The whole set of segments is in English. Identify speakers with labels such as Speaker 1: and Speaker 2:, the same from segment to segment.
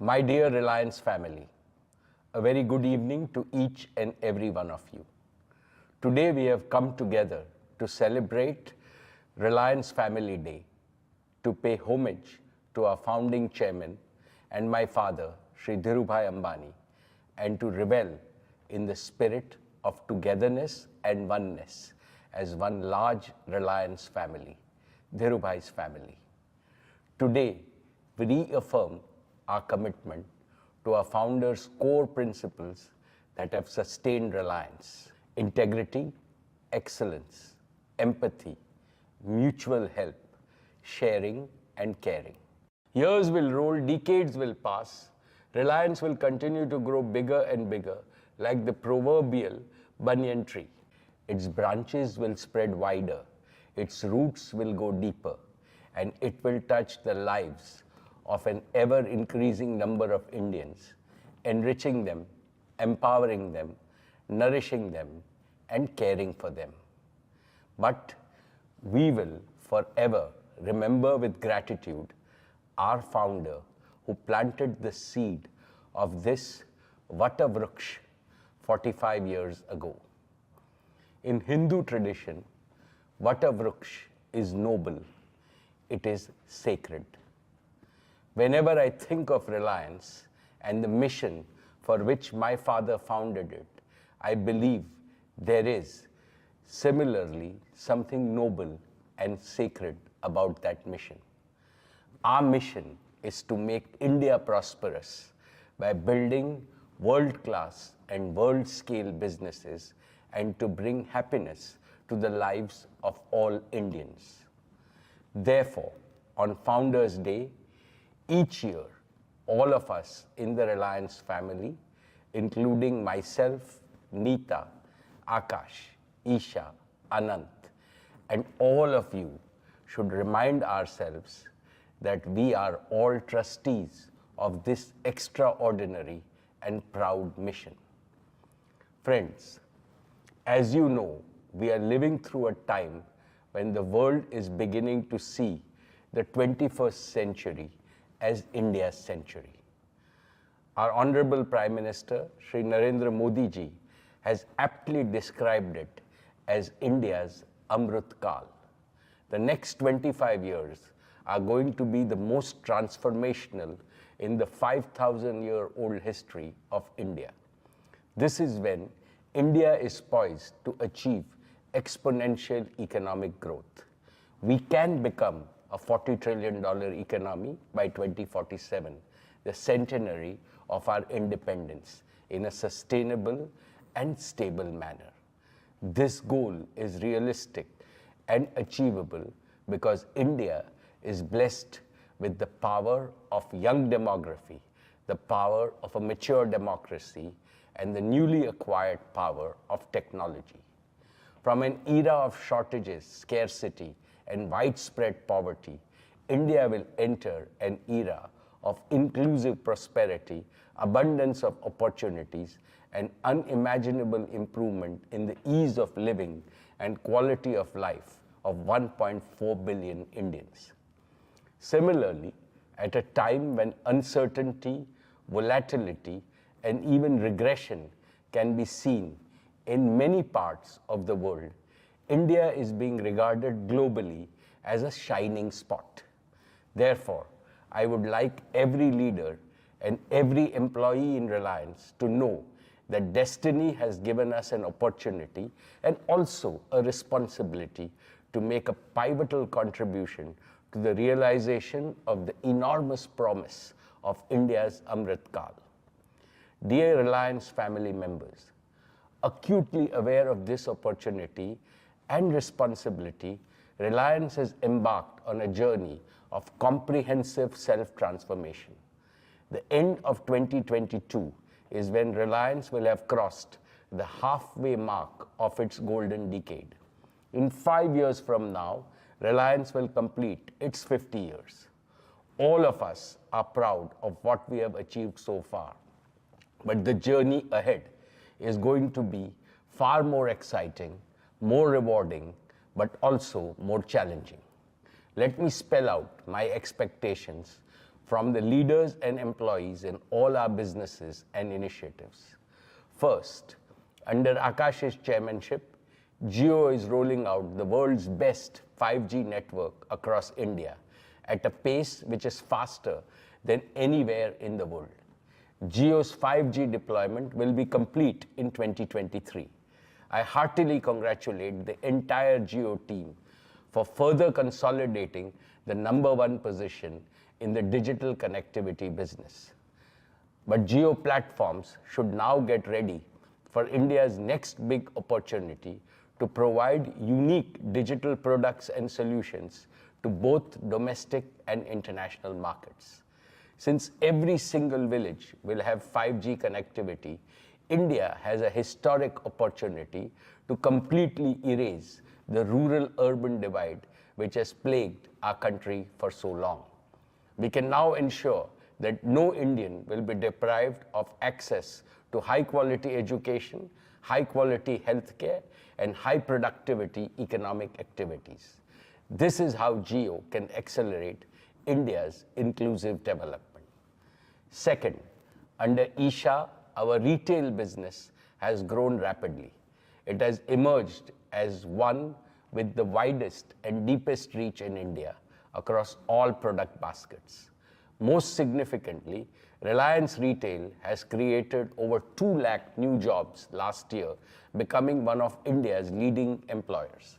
Speaker 1: My dear Reliance family, a very good evening to each and every one of you. Today we have come together to celebrate Reliance Family Day, to pay homage to our founding chairman and my father, Shri Dhirubhai Ambani, and to revel in the spirit of togetherness and oneness as one large Reliance family, Dhirubhai's family. Today, we reaffirm our commitment to our founder's core principles that have sustained Reliance: integrity, excellence, empathy, mutual help, sharing and caring. Years will roll, decades will pass. Reliance will continue to grow bigger and bigger, like the proverbial banyan tree. Its branches will spread wider, its roots will go deeper, and it will touch the lives of an ever-increasing number of Indians, enriching them, empowering them, nourishing them, and caring for them. But we will forever remember with gratitude our founder who planted the seed of this Vata Vruksh 45 years ago. In Hindu tradition, Vata Vruksh is noble, it is sacred. Whenever I think of Reliance and the mission for which my father founded it, I believe there is similarly something noble and sacred about that mission. Our mission is to make India prosperous by building world-class and world-scale businesses and to bring happiness to the lives of all Indians. Therefore, on Founders' Day, each year, all of us in the Reliance family, including myself, Neeta, Akash, Isha, Anant, and all of you should remind ourselves that we are all trustees of this extraordinary and proud mission. Friends, as you know, we are living through a time when the world is beginning to see the 21st century as India's century. Our Honorable Prime Minister, Shri Narendra Modi ji, has aptly described it as India's Amrit Kal. The next 25 years are going to be the most transformational in the 5,000-year-old history of India. This is when India is poised to achieve exponential economic growth. We can become a $40 trillion economy by 2047, the centenary of our independence, in a sustainable and stable manner. This goal is realistic and achievable because India is blessed with the power of young demography, the power of a mature democracy, and the newly acquired power of technology. From an era of shortages, scarcity, and widespread poverty, India will enter an era of inclusive prosperity, abundance of opportunities, and unimaginable improvement in the ease of living and quality of life of 1.4 billion Indians. Similarly, at a time when uncertainty, volatility, and even regression can be seen in many parts of the world, India is being regarded globally as a shining spot. Therefore, I would like every leader and every employee in Reliance to know that destiny has given us an opportunity and also a responsibility to make a pivotal contribution to the realization of the enormous promise of India's Amrit Kal. Dear Reliance family members, acutely aware of this opportunity and responsibility, Reliance has embarked on a journey of comprehensive self-transformation. The end of 2022 is when Reliance will have crossed the halfway mark of its golden decade. In 5 years from now, Reliance will complete its 50 years. All of us are proud of what we have achieved so far, but the journey ahead is going to be far more exciting, more rewarding, but also more challenging. Let me spell out my expectations from the leaders and employees in all our businesses and initiatives. First, under Akash's chairmanship, Jio is rolling out the world's best 5G network across India at a pace which is faster than anywhere in the world. Jio's 5G deployment will be complete in 2023. I heartily congratulate the entire Jio team for further consolidating the #1 position in the digital connectivity business. But Jio platforms should now get ready for India's next big opportunity to provide unique digital products and solutions to both domestic and international markets. Since every single village will have 5G connectivity, India has a historic opportunity to completely erase the rural-urban divide which has plagued our country for so long. We can now ensure that no Indian will be deprived of access to high-quality education, high-quality healthcare, and high-productivity economic activities. This is how Jio can accelerate India's inclusive development. Second, under Isha, our retail business has grown rapidly. It has emerged as one with the widest and deepest reach in India across all product baskets. Most significantly, Reliance Retail has created over 2 lakh new jobs last year, becoming one of India's leading employers.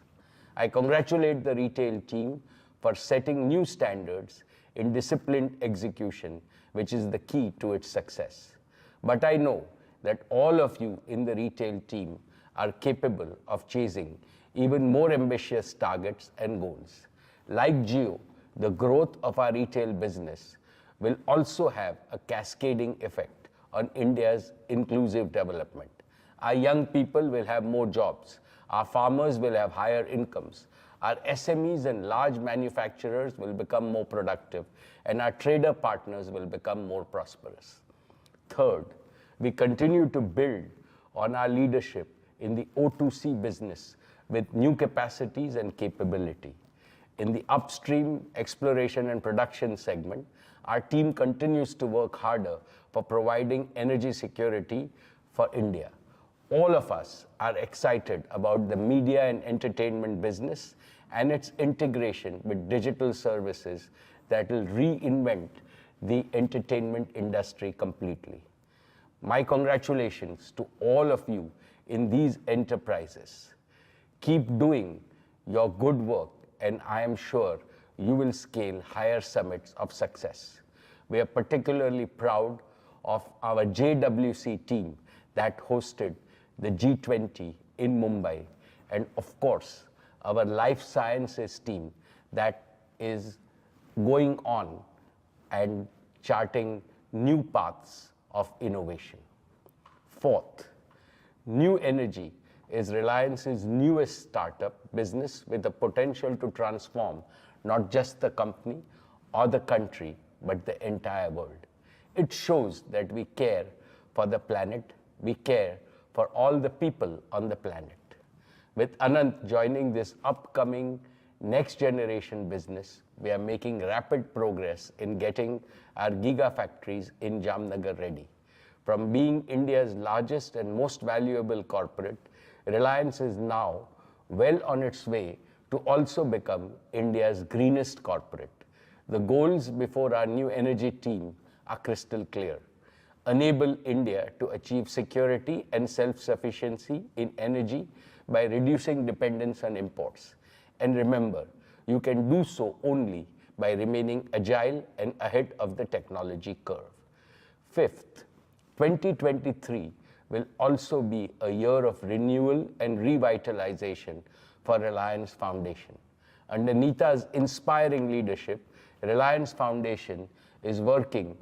Speaker 1: I congratulate the retail team for setting new standards in disciplined execution, which is the key to its success. But I know that all of you in the retail team are capable of chasing even more ambitious targets and goals. Like Jio, the growth of our retail business will also have a cascading effect on India's inclusive development. Our young people will have more jobs, our farmers will have higher incomes, our SMEs and large manufacturers will become more productive, and our trader partners will become more prosperous. Third, we continue to build on our leadership in the O2C business with new capacities and capability. In the upstream exploration and production segment, our team continues to work harder for providing energy security for India. All of us are excited about the media and entertainment business and its integration with digital services that will reinvent the entertainment industry completely. My congratulations to all of you in these enterprises. Keep doing your good work, and I am sure you will scale higher summits of success. We are particularly proud of our JWC team that hosted the G20 in Mumbai, and of course, our life sciences team that is going on and charting new paths of innovation. Fourth, New Energy is Reliance's newest startup business with the potential to transform not just the company or the country, but the entire world. It shows that we care for the planet, we care for all the people on the planet. With Anant joining this upcoming next generation business, we are making rapid progress in getting our gigafactories in Jamnagar ready. From being India's largest and most valuable corporate, Reliance is now well on its way to also become India's greenest corporate. The goals before our new energy team are crystal clear. Enable India to achieve security and self-sufficiency in energy by reducing dependence on imports. And remember, you can do so only by remaining agile and ahead of the technology curve. Fifth, 2023 will also be a year of renewal and revitalization for Reliance Foundation. Under Neeta's inspiring leadership, Reliance Foundation is working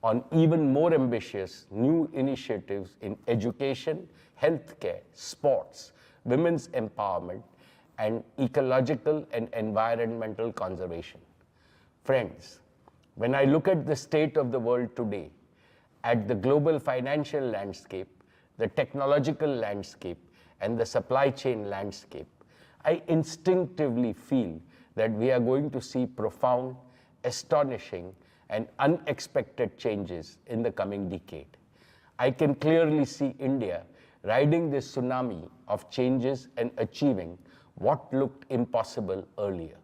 Speaker 1: on even more ambitious new initiatives in education, healthcare, sports, women's empowerment, and ecological and environmental conservation. Friends, when I look at the state of the world today, at the global financial landscape, the technological landscape, and the supply chain landscape, I instinctively feel that we are going to see profound, astonishing, and unexpected changes in the coming decade. I can clearly see India riding this tsunami of changes and achieving what looked impossible earlier.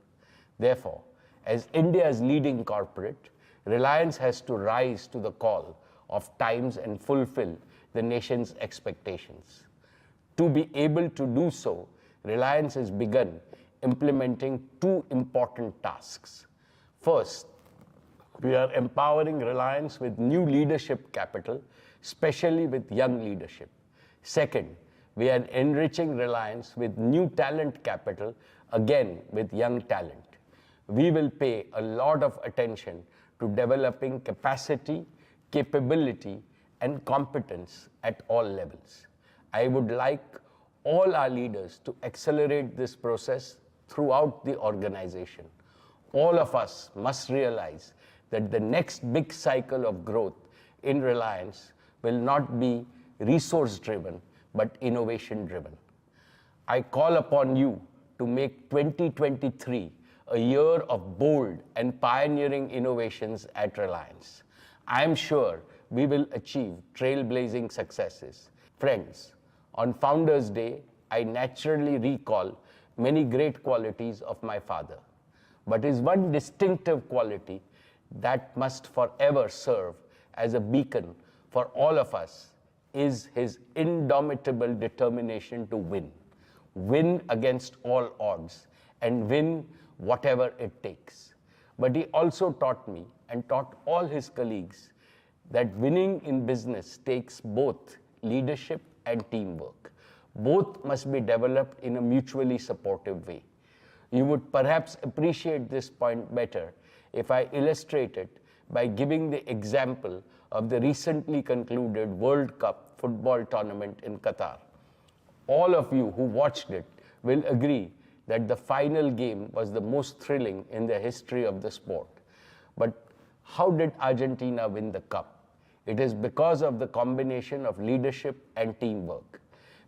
Speaker 1: Therefore, as India's leading corporate, Reliance has to rise to the call of times and fulfill the nation's expectations. To be able to do so, Reliance has begun implementing two important tasks. First, we are empowering Reliance with new leadership capital, especially with young leadership. Second, we are enriching Reliance with new talent capital, again with young talent. We will pay a lot of attention to developing capacity, capability, and competence at all levels. I would like all our leaders to accelerate this process throughout the organization. All of us must realize that the next big cycle of growth in Reliance will not be resource-driven, but innovation-driven. I call upon you to make 2023 a year of bold and pioneering innovations at Reliance. I am sure we will achieve trailblazing successes. Friends, on Founders' Day, I naturally recall many great qualities of my father. But his one distinctive quality that must forever serve as a beacon for all of us is his indomitable determination to win against all odds, and win whatever it takes. But he also taught me and taught all his colleagues that winning in business takes both leadership and teamwork. Both must be developed in a mutually supportive way. You would perhaps appreciate this point better if I illustrate it by giving the example of the recently concluded World Cup football tournament in Qatar. All of you who watched it will agree that the final game was the most thrilling in the history of the sport. But how did Argentina win the cup? It is because of the combination of leadership and teamwork.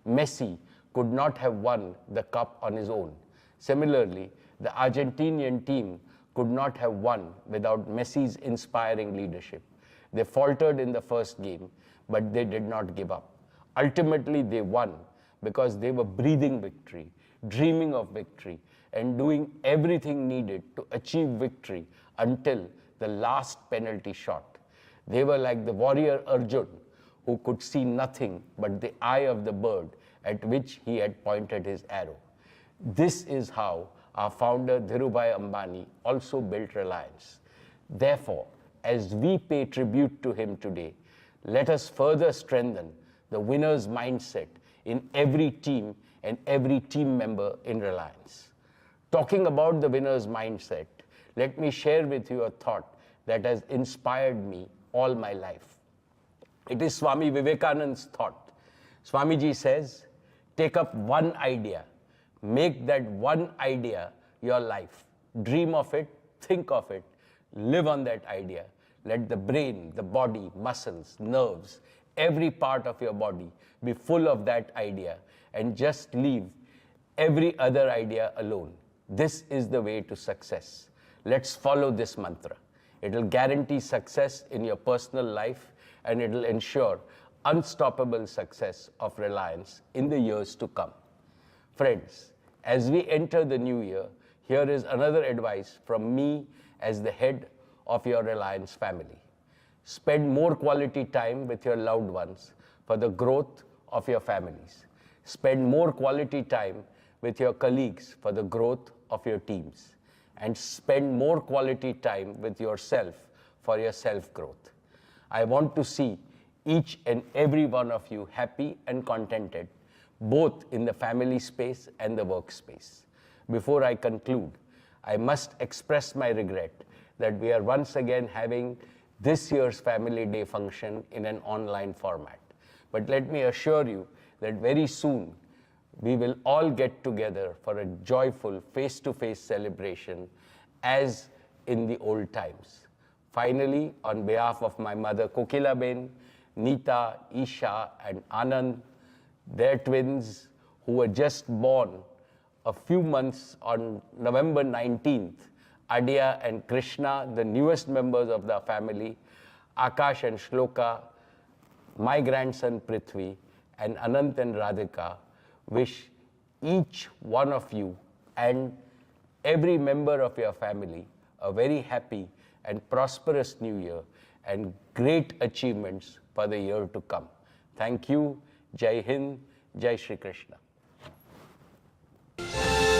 Speaker 1: Messi could not have won the cup on his own. Similarly, the Argentinian team could not have won without Messi's inspiring leadership. They faltered in the first game, but they did not give up. Ultimately, they won because they were breathing victory, dreaming of victory, and doing everything needed to achieve victory until the last penalty shot. They were like the warrior Arjun, who could see nothing but the eye of the bird at which he had pointed his arrow. This is how our founder Dhirubhai Ambani also built Reliance. Therefore, as we pay tribute to him today, let us further strengthen the winner's mindset in every team and every team member in Reliance. Talking about the winner's mindset, let me share with you a thought that has inspired me all my life. It is Swami Vivekananda's thought. Swamiji says, take up one idea, make that one idea your life. Dream of it, think of it, live on that idea. Let the brain, the body, muscles, nerves, every part of your body be full of that idea, and just leave every other idea alone. This is the way to success. Let's follow this mantra. It will guarantee success in your personal life, and it will ensure unstoppable success of Reliance in the years to come. Friends, as we enter the new year, here is another advice from me as the head of your Reliance family. Spend more quality time with your loved ones for the growth of your families. Spend more quality time with your colleagues for the growth of your teams. And spend more quality time with yourself for your self-growth. I want to see each and every one of you happy and contented, both in the family space and the workspace. Before I conclude, I must express my regret that we are once again having this year's Family Day function in an online format. But let me assure you that very soon we will all get together for a joyful face-to-face celebration as in the old times. Finally, on behalf of my mother Kokilaben, Neeta, Isha, and Anand, their twins who were just born a few months on November 19th, Adya and Krishna, the newest members of the family, Akash and Shloka, my grandson Prithvi, and Anant and Radhika, wish each one of you and every member of your family a very happy and prosperous new year and great achievements for the year to come. Thank you. Jai Hind, Jai Shri Krishna.